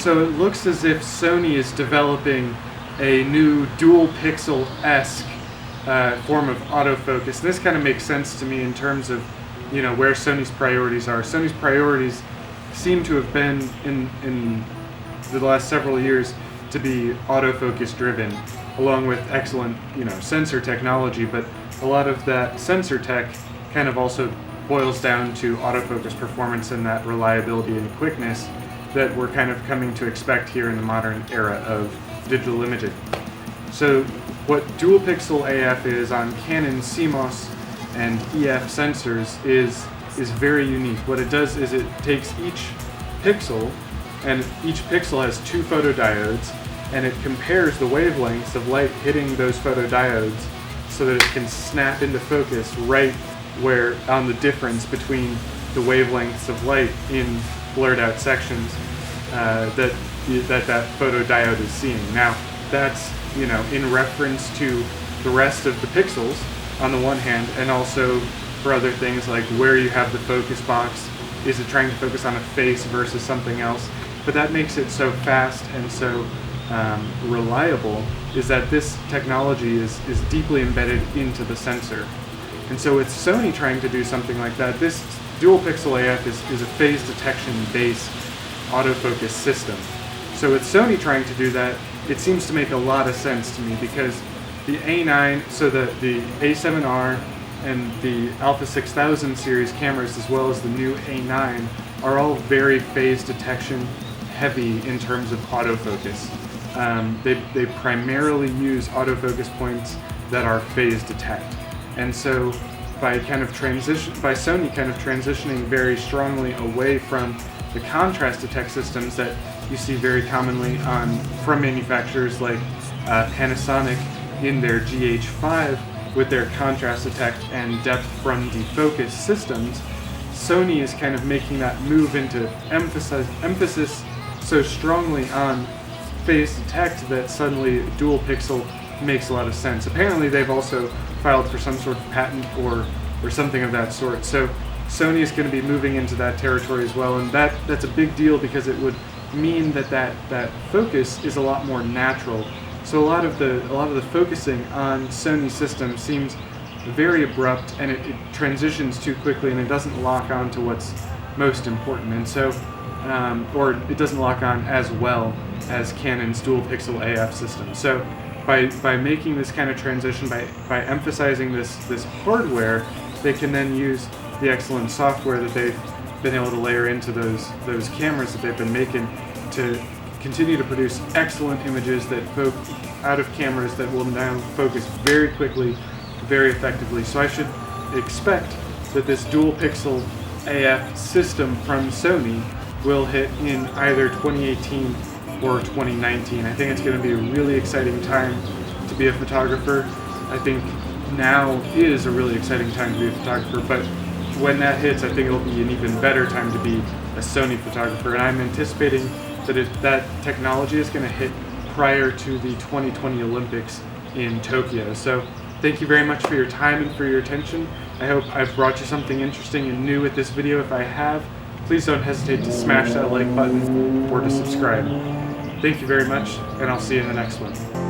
So it looks as if Sony is developing a new dual pixel-esque form of autofocus. And this kind of makes sense to me in terms of, where Sony's priorities are. Sony's priorities seem to have been in the last several years to be autofocus driven, along with excellent, sensor technology, but a lot of that sensor tech kind of also boils down to autofocus performance and that reliability and quickness that we're kind of coming to expect here in the modern era of digital imaging. So what dual pixel AF is on Canon CMOS and EF sensors is very unique. What it does is it takes each pixel, and each pixel has two photodiodes, and it compares the wavelengths of light hitting those photodiodes so that it can snap into focus right where on the difference between the wavelengths of light in blurred out sections that photodiode is seeing. Now that's in reference to the rest of the pixels on the one hand, and also for other things like where you have the focus box. Is it trying to focus on a face versus something else? But that makes it so fast and so reliable is that this technology is deeply embedded into the sensor. And so with Sony trying to do something like that, this dual pixel AF is a phase detection based autofocus system. So with Sony trying to do that, it seems to make a lot of sense to me, because the A9, so the A7R and the Alpha 6000 series cameras, as well as the new A9, are all very phase detection heavy in terms of autofocus. They primarily use autofocus points that are phase detect. And so by Sony kind of transitioning very strongly away from the contrast detect systems that you see very commonly from manufacturers like Panasonic in their GH5 with their contrast detect and depth from defocus systems, Sony is kind of making that move into emphasis so strongly on phase detect that suddenly dual pixel makes a lot of sense. Apparently they've also filed for some sort of patent or something of that sort. So Sony is going to be moving into that territory as well, and that's a big deal because it would mean that focus is a lot more natural. So a lot of the focusing on Sony systems seems very abrupt, and it transitions too quickly, and it doesn't lock on to what's most important. And so, or it doesn't lock on as well as Canon's dual pixel AF system. So by making this kind of transition, by emphasizing this hardware, they can then use the excellent software that they've been able to layer into those cameras that they've been making to continue to produce excellent images out of cameras that will now focus very quickly, very effectively. So I should expect that this dual pixel AF system from Sony will hit in either 2018 or 2019. I think it's going to be a really exciting time to be a photographer. I think now is a really exciting time to be a photographer, but when that hits, I think it'll be an even better time to be a Sony photographer. And I'm anticipating that technology is going to hit prior to the 2020 Olympics in Tokyo. So thank you very much for your time and for your attention. I hope I've brought you something interesting and new with this video. If I have, please don't hesitate to smash that like button or to subscribe. Thank you very much, and I'll see you in the next one.